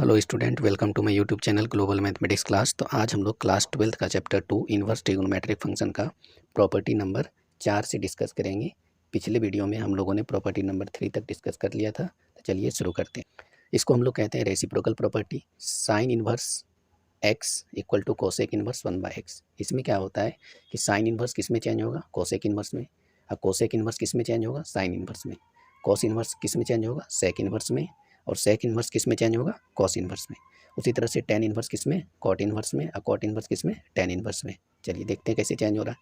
Hello student, welcome to my YouTube channel global mathematics class. तो आज हम लोग क्लास 12th का चैप्टर 2 इन्वर्स ट्रिग्नोमेट्रिक फंक्शन का प्रॉपर्टी नंबर 4 से डिस्कस करेंगे। पिछले वीडियो में हम लोगों ने प्रॉपर्टी नंबर 3 तक डिस्कस कर लिया था। तो चलिए शुरू करते हैं। इसको हम लोग कहते हैं reciprocal property. Sine inverse x equal to cosec inverse 1/x। इसमें क्या होता है कि साइन इन्वर्स किस में चेंज होगा? कोसेक इन्वर्स में। और कोसेक इन्वर्स किस में चेंज होगा? साइन इन्वर्स में। कोस इन्वर्स किस में चेंज होगा? सेक इन्वर्स में। और सेक इन्वर्स किस में चेंज होगा? कॉस इन्वर्स में। उसी तरह से टेन इन्वर्स किस में? कॉट इन्वर्स में। और कॉट इन्वर्स किस में? टेन इन्वर्स में। चलिए देखते हैं कैसे चेंज हो रहा है।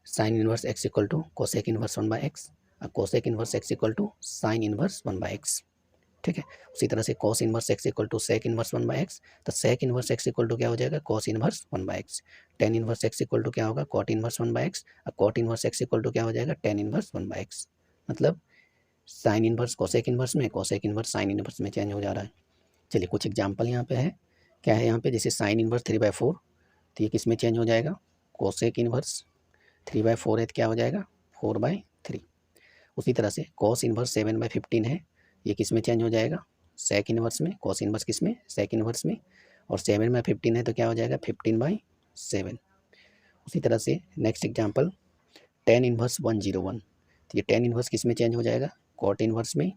Sine inverse x equal to cosec inverse 1/x और cosec inverse x equal to sine inverse 1/x। ठीक है। उसी तरह से cos inverse x equal to sec inverse 1/x। तो sec inverse x equal to क्या हो जाएगा? Cos inverse 1/x। Tan inverse x equal to क्या होगा? Cot inverse 1/x। और cot inverse x equal to क्या हो जाएगा? Tan inverse 1/x। मतलब साइन इन्वर्स कोसेक इन्वर्स में, कोसेक इन्वर्स साइन इन्वर्स में चेंज हो जा रहा है। चलिए कुछ एग्जांपल यहाँ पे है। क्या है यहाँ पे? जैसे साइन इन्वर्स 3/4, तो ये किस में चेंज हो जाएगा? कोसेक इन्वर्स 3/4 है तो क्या हो जाएगा? 4/3। उसी तरह से कॉस इन्वर्स 7/15 है, ये किस में चेंज हो जाएगा? सेक इन्वर्स में। कॉस इन्वर्स किस में? सेक इन्वर्स में। और 7/15 है तो क्या हो जाएगा? 15/7। उसी तरह से नेक्स्ट एग्जाम्पल टेन इन्वर्स 101, तो ये टेन इन्वर्स किस में चेंज हो जाएगा? कॉट इन्वर्स में।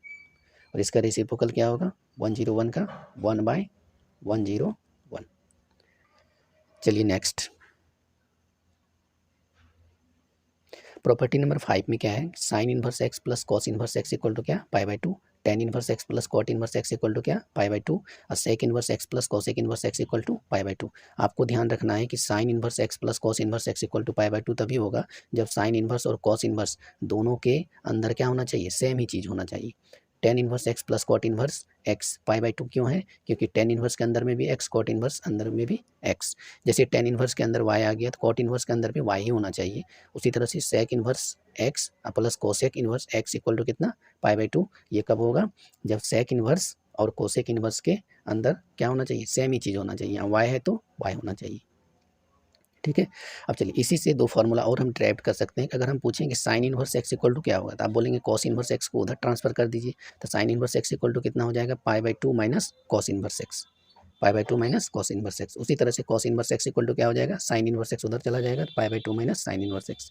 और इसका रेसिप्रोकल क्या होगा? 101 का 1/101। चलिए नेक्स्ट प्रॉपर्टी नंबर 5 में क्या है? Sine inverse x plus cos inverse x equal to क्या? π/2। Tan inverse x plus cot inverse x equal to क्या? π/2। और sec inverse x plus cosec inverse x equal to π/2। आपको ध्यान रखना है कि sine inverse x plus cos inverse x equal to π/2 तभी होगा जब साइन इन्वर्स और कॉस इन्वर्स दोनों के अंदर क्या होना चाहिए? सेम ही चीज़ होना चाहिए। Tan inverse x plus cot inverse x π/2 क्यों है? क्योंकि टेन इन्वर्स के अंदर में भी एक्स, कॉट इन्वर्स अंदर में भी एक्स। जैसे टेन इन्वर्स के अंदर वाई आ गया तो कॉट इन्वर्स के अंदर भी वाई ही होना चाहिए। उसी तरह से sec inverse x plus cosec inverse x equal to कितना? π/2। ये कब होगा? जब सेक इन्वर्स और कोसेक इन्वर्स के अंदर क्या होना चाहिए? सेम ही चीज़ होना चाहिए। यहाँ वाई है तो वाई होना चाहिए। ठीक है। अब चलिए इसी से दो फार्मूला और हम ड्राइव कर सकते हैं कि अगर हम पूछेंगे sine inverse x equal to क्या होगा, तो आप बोलेंगे कॉस इन्वर्स एक्स को उधर ट्रांसफर कर दीजिए। तो sine inverse x equal to कितना हो जाएगा? π/2 minus cos inverse x. π/2 minus cos inverse x. उसी तरह से cos inverse x equal to क्या हो जाएगा? साइन इन्वर्स एक्स उधर चला जाएगा तो π/2 minus sine inverse x.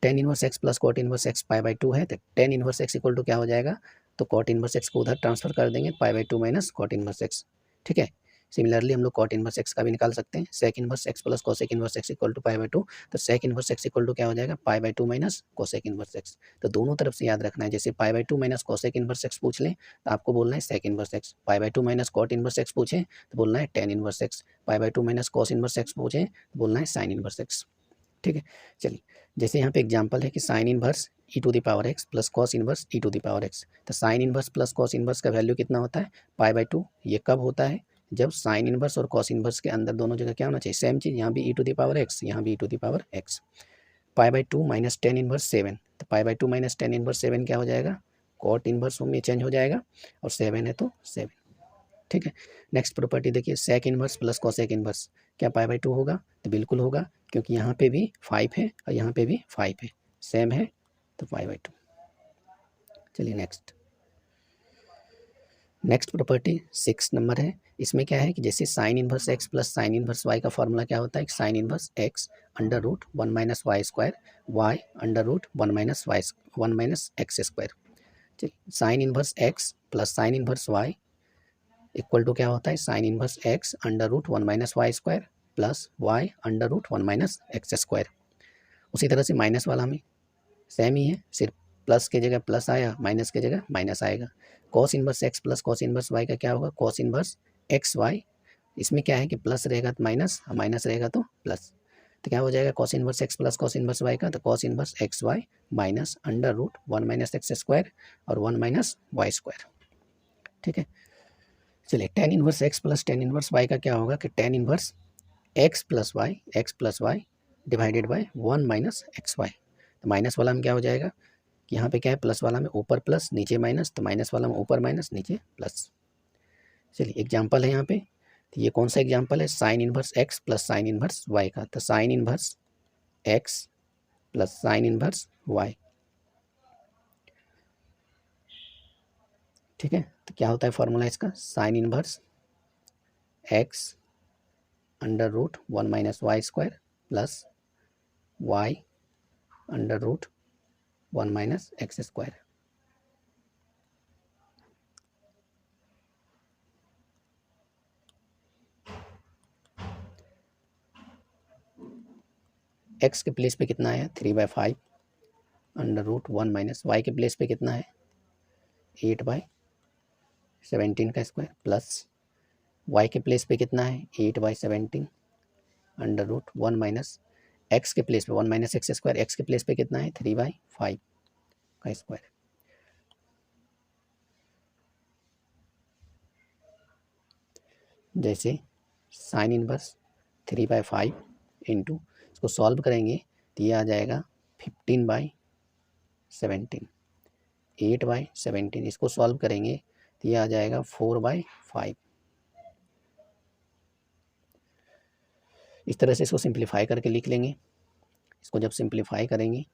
Tan inverse x plus cot inverse x π/2 है तो tan inverse x equal to क्या हो जाएगा? तो कॉट इन्वर्स एक्स को उधर ट्रांसफर कर देंगे π/2 माइनस कॉट इन्वर्स एक्स। ठीक है। सिमिलरली हम लोग कॉट इन्वर्स एक्स का भी निकाल सकते हैं। Sec inverse x plus cosec inverse x equal to π/2, तो sec inverse x equal to क्या हो जाएगा? π/2 माइनस कोसेक इन्वर्स एक्स। तो दोनों तरफ से याद रखना है। जैसे π/2 माइनस कोसेक इन्वर्स एक्स पूछ लें तो आपको बोलना है sec inverse x. π/2 minus cot inverse x पूछें तो बोलना है tan inverse x. π/2 minus cos inverse x पूछें तो बोलना है साइन इन्वर्स एक्स। ठीक है। चलिए जैसे यहाँ पे एग्जांपल है कि sine inverse e⁻x plus cos inverse e⁻x। तो sine inverse plus cos inverse का वैल्यू कितना होता है? π/2। ये कब होता है? जब साइन इन्वर्स और कॉस इन्वर्स के अंदर दोनों जगह क्या होना चाहिए? सेम चीज़। यहाँ भी e⁻x, यहाँ भी e⁻x। π/2 माइनस टेन इन्वर्स 7, तो π/2 माइनस टेन इन्वर्स 7 क्या हो जाएगा? कॉट इन्वर्स में चेंज हो जाएगा और 7 है तो 7। ठीक है। नेक्स्ट प्रॉपर्टी देखिए, sec inverse plus cosec inverse क्या π/2 होगा? तो बिल्कुल होगा, क्योंकि यहाँ पे भी 5 है और यहाँ पे भी 5 है, सेम है तो π/2। चलिए नेक्स्ट प्रॉपर्टी 6 नंबर है। इसमें क्या है कि जैसे sine inverse x plus sine inverse y का फॉर्मूला क्या होता है? Sine inverse x under root 1 minus y square, y under root 1 minus x square. चलिए sine inverse x plus sine inverse y equal to क्या होता है? Sine inverse x under root 1 minus y square plus y under root 1 minus x square. उसी तरह से minus वाला में same ही है, सिर्फ प्लस की जगह प्लस आया, माइनस की जगह माइनस आएगा। Cos inverse x plus cos inverse y का क्या होगा? Cos inverse x y. इसमें क्या है कि प्लस रहेगा तो माइनस और माइनस रहेगा तो प्लस, तो क्या हो जाएगा? Cos inverse x plus cos inverse y का, तो cos inverse x y minus under root 1 minus x square और 1 माइनस वाई स्क्वायर। ठीक है। चलिए tan inverse x plus tan inverse y का क्या होगा? कि tan inverse x plus y divided by 1 minus x y. तो माइनस वाला में क्या हो जाएगा कि यहाँ पे क्या है? प्लस वाला में ऊपर प्लस नीचे माइनस, तो माइनस वाला में ऊपर माइनस नीचे प्लस। चलिए एग्जाम्पल है यहाँ पे, तो ये कौन सा एग्जाम्पल है? Sine inverse x plus sine inverse y का। तो sine inverse x plus sine inverse y. ठीक है। तो क्या होता है फॉर्मूला इसका? Sine inverse x under root 1 minus y square plus y under root 1 minus x square. X के प्लेस पे कितना है 3/5 अंडर रूट 1 माइनस वाई के प्लेस पे कितना है 8/17 का स्क्वायर प्लस वाई के प्लेस पे कितना है 8/17 अंडर रूट 1 माइनस एक्स के प्लेस पे 1 माइनस एक्स स्क्वायर, एक्स के प्लेस पे कितना है 3/5 का स्क्वायर। जैसे साइन इनवर्स 3/5 इंटू इसको सॉल्व करेंगे तो ये आ जाएगा 15/17, 8/17 इसको सॉल्व करेंगे तो ये आ जाएगा 4/5। इस तरह से इसको सिंप्लीफाई करके लिख लेंगे। इसको जब सिंप्लीफाई करेंगे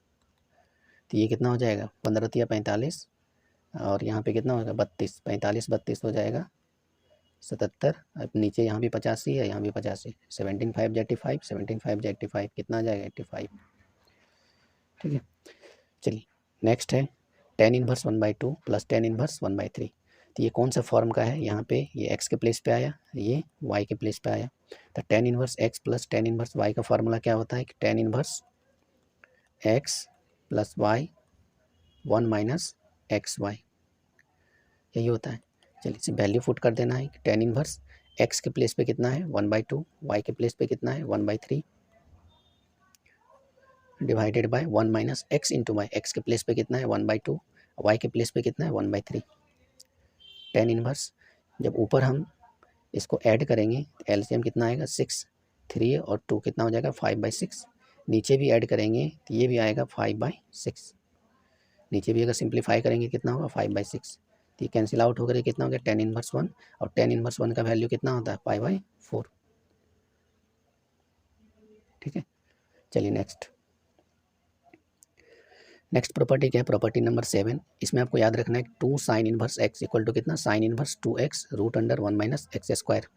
तो ये कितना हो जाएगा 15 या 45 और यहाँ पे कितना होगा 32, 45 32 हो जाएगा 77। अब नीचे यहाँ भी 85 है, यहाँ भी 85, 17 5 85, 17 5 85 कितना आ जाएगा 85। ठीक है, चलिए नेक्स्ट है tan inverse 1/2 plus tan inverse 1/3। तो ये कौन सा फॉर्म का है, यहाँ पे ये x के प्लेस पे आया, ये y के प्लेस पे आया। तो tan inverse x plus tan inverse y का फार्मूला क्या होता है कि tan inverse x plus y 1 minus x y, यही होता है। चलिए इसे वैल्यू पुट कर देना है कि tan इनवर्स x के प्लेस पे कितना है 1/2, y के प्लेस पे कितना है 1/3 divided by 1 minus x into y, x के प्लेस पे कितना है 1/2, वाई के प्लेस पे कितना है 1/3। tan इनवर्स जब ऊपर हम इसको ऐड करेंगे एलसीएम कितना आएगा 6, 3 और 2 कितना हो जाएगा 5/6। नीचे भी ऐड करेंगे तो ये भी आएगा 5/6। नीचे भी अगर सिंप्लीफाई करेंगे कितना होगा 5/6। तो ये कैंसिल आउट होकर कितना हो गया tan इनवर्स 1, और tan इनवर्स 1 का वैल्यू कितना होता है π/4। ठीक है, चलिए नेक्स्ट प्रॉपर्टी क्या है, प्रॉपर्टी नंबर 7। इसमें आपको याद रखना है 2 sine inverse x equal to कितना sine inverse 2x root under 1 minus x square.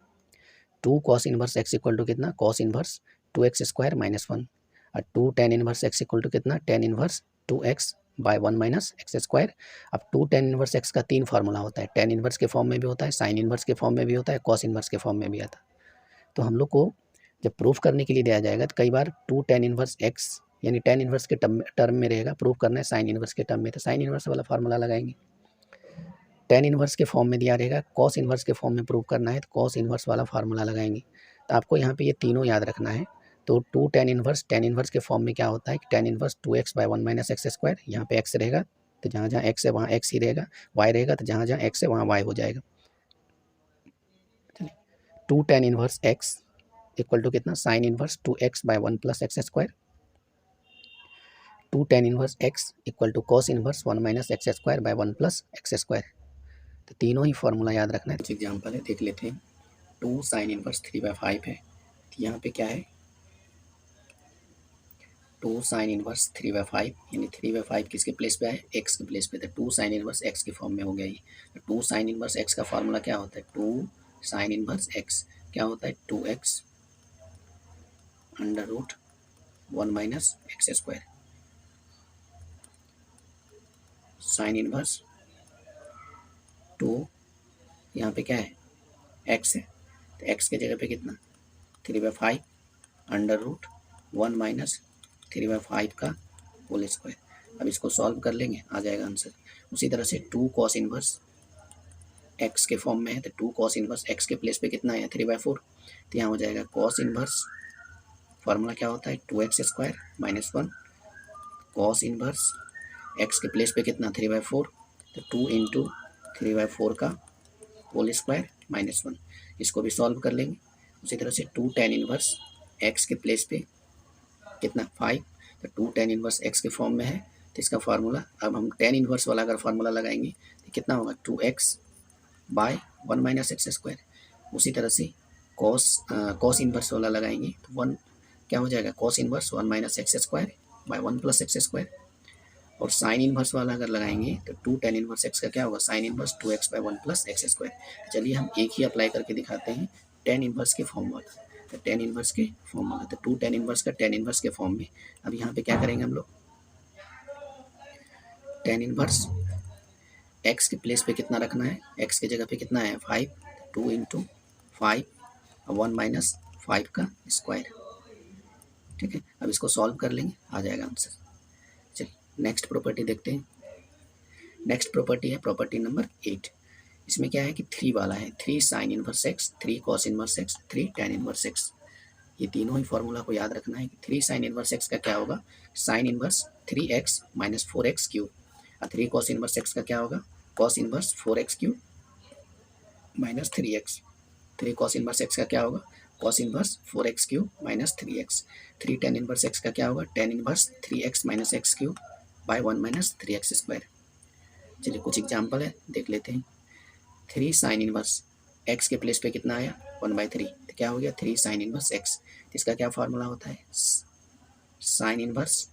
2 cos inverse x equal to कितना cos inverse 2x square minus 1, और 2 tan inverse x equal to कितना tan inverse 2x by 1 minus x square. अब 2 tan inverse x का 3 formula होता है, tan inverse के form में भी होता है, साइन इनवर्स के फॉर्म में भी होता है, कॉस इनवर्स के फॉर्म में भी आता है। तो हम लोग को जब प्रूफ करने के लिए दिया जाएगा तो कई बार 2 tan इनवर्स एक्स यानी tan इनवर्स के टर्म में रहेगा, प्रूफ करना है साइन इनवर्स के टर्म में, तो साइन इनवर्स वाला फार्मूला लगाएंगे। tan इनवर्स के फॉर्म में दिया रहेगा, कॉस इनवर्स के फॉर्म में प्रूफ करना है तो कॉस इनवर्स वाला फार्मूला लगाएंगे। तो आपको यहाँ पे ये तीनों याद रखना है। तो 2 tan इनवर्स के फॉर्म में क्या होता है कि tan inverse 2x by 1 minus x square, यहाँ पे x रहेगा तो जहाँ जहाँ x है वहाँ x ही रहेगा, y रहेगा तो जहाँ जहाँ x है वहाँ y हो जाएगा। चलिए 2 tan inverse x equal to कितना sine inverse 2x by 1 plus x square, 2 tan inverse x equal to cos inverse 1 minus x square by 1 plus x square. तो तीनों ही फार्मूला याद रखना है। कुछ एग्जाम्पल है देख लेते हैं। 2 साइन इनवर्स 3/5 है, तो यहाँ पे क्या है 2 साइन इनवर्स 3/5 यानी 3/5 किसके प्लेस पे है x के प्लेस पे, तो 2 साइन इनवर्स x के फॉर्म में हो गया ये। 2 साइन इनवर्स x का फार्मूला क्या होता है 2 साइन इनवर्स x क्या होता है 2x under root 1 minus x square. Sine inverse 2 यहाँ पे क्या है x है, तो x के जगह पे कितना 3/5 अंडर रूट 1 माइनस 3/5 का होल स्क्वायर। अब इसको सॉल्व कर लेंगे आ जाएगा आंसर। उसी तरह से 2 कॉस इनवर्स x के फॉर्म में है, तो 2 कॉस इनवर्स x के प्लेस पे कितना है 3/4, तो यहाँ हो जाएगा कॉस इनवर्स फार्मूला क्या होता है 2x square minus 1, cos inverse x के प्लेस पे कितना 3/4, तो 2 इंटू 3/4 का होल स्क्वायर माइनस 1। इसको भी सॉल्व कर लेंगे। उसी तरह से 2 tan इनवर्स x के प्लेस पे कितना 5, तो 2 tan इनवर्स x के फॉर्म में है, तो इसका फार्मूला अब हम tan इनवर्स वाला अगर फार्मूला लगाएंगे तो कितना होगा 2x by 1 minus x square. उसी तरह से कॉस इनवर्स वाला लगाएंगे तो 1 क्या हो जाएगा cos inverse 1 minus x square by 1 plus x square. और साइन इनवर्स वाला अगर लगाएंगे तो 2 tan इनवर्स x का क्या होगा sine inverse 2x by 1 plus x square. चलिए हम एक ही अप्लाई करके दिखाते हैं। टेन इनवर्स के फॉर्म वाला, तो टेन इनवर्स के फॉर्म वाला, तो 2 टेन इनवर्स का टेन इनवर्स के फॉर्म में। अब यहाँ पे क्या करेंगे हम लोग, टेन इनवर्स एक्स के प्लेस पे कितना रखना है, एक्स की जगह पे कितना है 5, 2 इंटू 5 और 1 माइनस 5 का स्क्वायर। ठीक है, अब इसको सॉल्व कर लेंगे, आ जाएगा आंसर। चलिए नेक्स्ट प्रॉपर्टी देखते हैं। नेक्स्ट प्रॉपर्टी है प्रॉपर्टी नंबर 8। इसमें क्या है कि 3 वाला है, 3 sign inverse x, 3 cos inverse x, 3 tan inverse x. ये तीनों ही फॉर्मूला को याद रखना है कि 3 साइन इनवर्स एक्स का क्या होगा, sine inverse 3x minus 4x cube, और 3 कॉस इनवर्स एक्स का क्या होगा, cos inverse 4x cube minus 3x। 3 cos inverse x का क्या होगा, cos inverse 4x cube minus 3x। 3 tan inverse x का क्या होगा, ten inverse 3x minus x cube by 1 minus 3x square. चलिए कुछ एग्जाम्पल है देख लेते हैं। 3 साइन इनवर्स एक्स के प्लेस पे कितना आया 1/3, तो क्या हो गया 3 साइन इनवर्स एक्स। इसका क्या फार्मूला होता है, साइन इनवर्स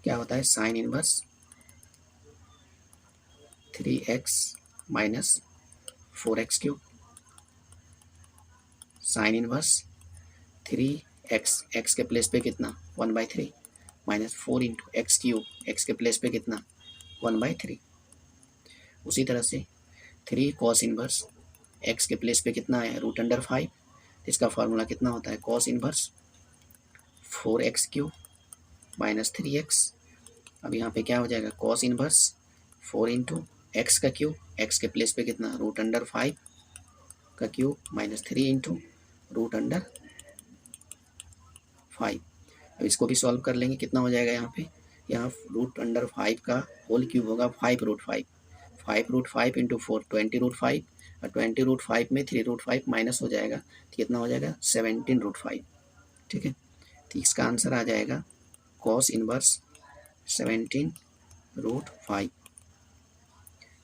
क्या होता है, sine inverse 3x minus 4x cube, sine inverse 3x, x के प्लेस पे कितना 1/3 minus 4 into x cube, x के प्लेस पे कितना 1/3। उसी तरह से 3 कॉस इनवर्स एक्स के प्लेस पे कितना है √5, इसका फार्मूला कितना होता है cos inverse 4x cube minus 3x। अब यहाँ पे क्या हो जाएगा, कॉस इनवर्स 4 इंटू एक्स का क्यूब, एक्स के प्लेस पे कितना √5 का क्यूब माइनस 3 इंटू √5। अब इसको भी सॉल्व कर लेंगे, कितना हो जाएगा यहाँ पे, यहाँ √5 का होल क्यूब होगा 5√5, 5√5 इंटू 4 20√5, और 20√5 में 3√5 माइनस हो जाएगा तो कितना हो जाएगा 17√5। ठीक है, तो इसका आंसर आ जाएगा कॉस इनवर्स 17√5।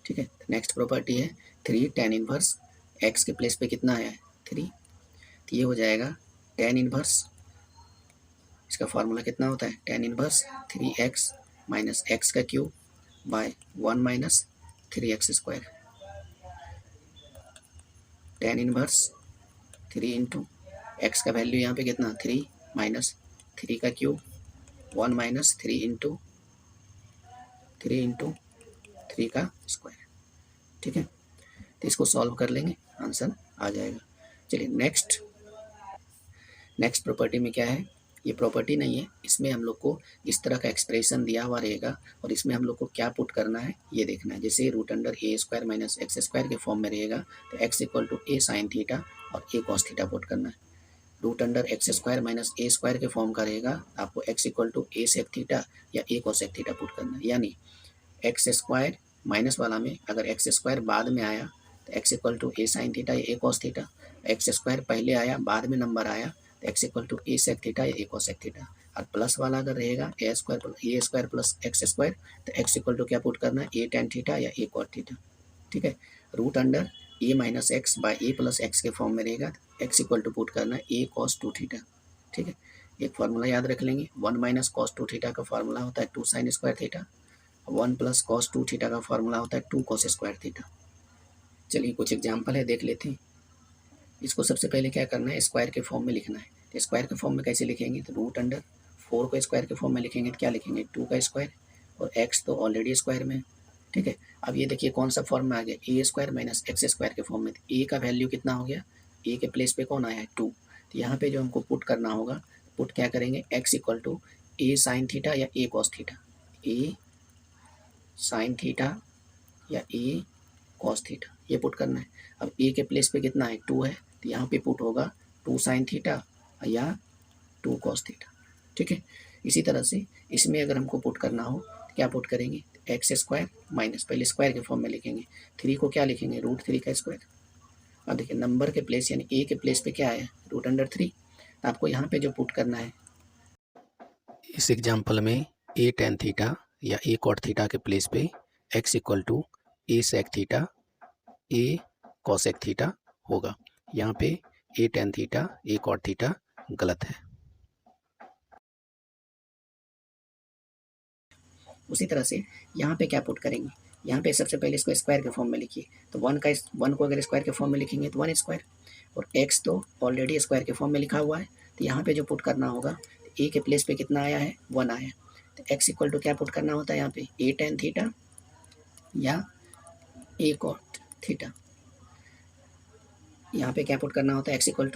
ठीक है, नेक्स्ट प्रॉपर्टी है 3 टेन इनवर्स एक्स के प्लेस पे कितना है 3, तो ये हो जाएगा टेन इनवर्स, इसका फार्मूला कितना होता है tan inverse 3x minus x का cube by 1 minus 3x square. Tan inverse 3 into x का वैल्यू यहाँ पे कितना 3 माइनस 3 का क्यूब 1 माइनस 3 इंटू 3 का स्क्वायर। ठीक है, तो इसको सॉल्व कर लेंगे, आंसर आ जाएगा। चलिए नेक्स्ट प्रॉपर्टी में क्या है, ये प्रॉपर्टी नहीं है, इसमें हम लोग को इस तरह का एक्सप्रेशन दिया हुआ रहेगा और इसमें हम लोग को क्या पुट करना है ये देखना है। जैसे √a² माइनस एक्स स्क्वायर के फॉर्म में रहेगा तो x equal to a sine theta और a कॉस थीटा पुट करना है। √x² माइनस a स्क्वायर के फॉर्म का रहेगा, आपको x equal to a sec theta या a कॉसेक थीटा पुट करना है। यानी एक्स स्क्वायर माइनस वाला में अगर एक्स स्क्वायर बाद में आया तो x equal to a sine theta या a cos theta, x square पहले आया बाद में नंबर आया तो x equal to a sec theta या ए कॉसेक थीटा। और प्लस वाला अगर रहेगा a square plus x square तो एक्स इक्वल टू क्या पुट करना है ए टेन थीटा या ए कॉट थीटा। ठीक है, √a minus x by A plus x के फॉर्म में रहेगा एक्स इक्वल टू पुट करना है ए कॉस 2 थीटा। ठीक है, एक फार्मूला याद रख लेंगे, 1 माइनस कॉस 2 थीटा का फार्मूला होता है 2 sine square theta, 1 plus cos 2 theta का फार्मूला होता है 2 कॉस स्क्वायर थीटा। चलिए कुछ एग्जाम्पल है देख लेते हैं। इसको सबसे पहले क्या करना है स्क्वायर के फॉर्म में लिखना है, तो स्क्वायर के फॉर्म में कैसे लिखेंगे, तो √4 को स्क्वायर के फॉर्म में लिखेंगे तो क्या लिखेंगे 2 का स्क्वायर, और x तो ऑलरेडी स्क्वायर में। ठीक है, अब ये देखिए कौन सा फॉर्म में आ गया a² माइनस एक्स स्क्वायर के फॉर्म में, तो a का वैल्यू कितना हो गया, a के प्लेस पे कौन आया है 2, तो यहाँ पे जो हमको पुट करना होगा, पुट क्या करेंगे x equal to a sine theta या a cos theta, a sine theta या ए कॉस थीटा ये पुट करना है। अब ए के प्लेस पे कितना है 2 है, तो यहाँ पे पुट होगा 2 साइन थीटा या 2 कॉस थीटा। ठीक है, इसी तरह से इसमें अगर हमको पुट करना हो तो क्या पुट करेंगे x² माइनस पहले स्क्वायर के फॉर्म में लिखेंगे, 3 को क्या लिखेंगे √3 का स्क्वायर। अब देखिए नंबर के प्लेस यानी ए के प्लेस पे क्या है √3, तो आपको यहाँ पे जो पुट करना है इस एग्जाम्पल में ए टेन थीटा या ए कॉट थीटा के प्लेस पे x equal to a sec theta a cosec theta होगा। यहाँ पे a tan theta a cot theta गलत है। उसी तरह से यहाँ पे क्या पुट करेंगे, यहाँ पे सबसे पहले इसको स्क्वायर के फॉर्म में लिखिए, तो 1 को अगर स्क्वायर के फॉर्म में लिखेंगे तो 1 स्क्वायर, और x तो ऑलरेडी स्क्वायर के फॉर्म में लिखा हुआ है, तो यहाँ पे जो पुट करना होगा, a के प्लेस पे कितना आया है, 1 आया, तो x इक्वल टू क्या पुट करना होता है यहाँ पे, a tan थीटा या a cot थीटा। यहाँ पे क्या पुट करना होता है, x equal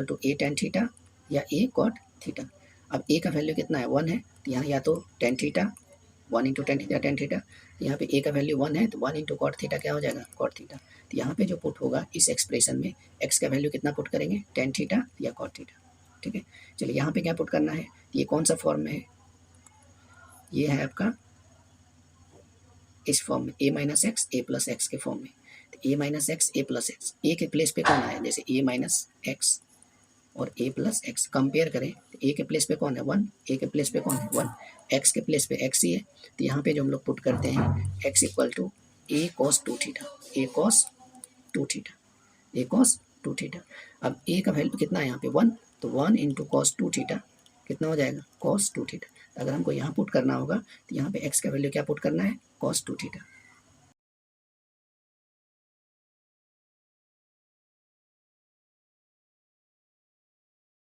to a tan theta या a cot थीटा। अब a का वैल्यू कितना है, 1 है, तो यहाँ या तो tan theta 1 into tan theta tan theta, तो यहाँ पे a का वैल्यू 1 है, तो 1 इंटू कॉट थीटा क्या हो जाएगा, कॉट थीटा। तो यहाँ पे जो पुट होगा इस एक्सप्रेशन में x का वैल्यू कितना पुट करेंगे, tan थीटा या कॉट थीटा। ठीक है, चलिए यहाँ पे क्या पुट करना है, ये कौन सा फॉर्म में है, ये है आपका इस फॉर्म में a minus x a plus x के फॉर्म में। तो a minus x a plus x, a के प्लेस पे कौन आया, जैसे a माइनस एक्स और a प्लस एक्स कंपेयर करें, तो a के प्लेस पे कौन है 1, a के प्लेस पे कौन है 1, x के प्लेस पे x ही है, तो यहाँ पे जो हम लोग पुट करते हैं x equal to a cos 2 theta, a cos 2 theta, a cos 2 theta. अब a का वैल्यू कितना है यहाँ पे 1, तो 1 इंटू कॉस 2 थीटा कितना हो जाएगा, cos 2 थीटा। अगर हमको यहाँ पुट करना होगा तो यहाँ पे x का वैल्यू क्या पुट करना है, cos 2 थीटा।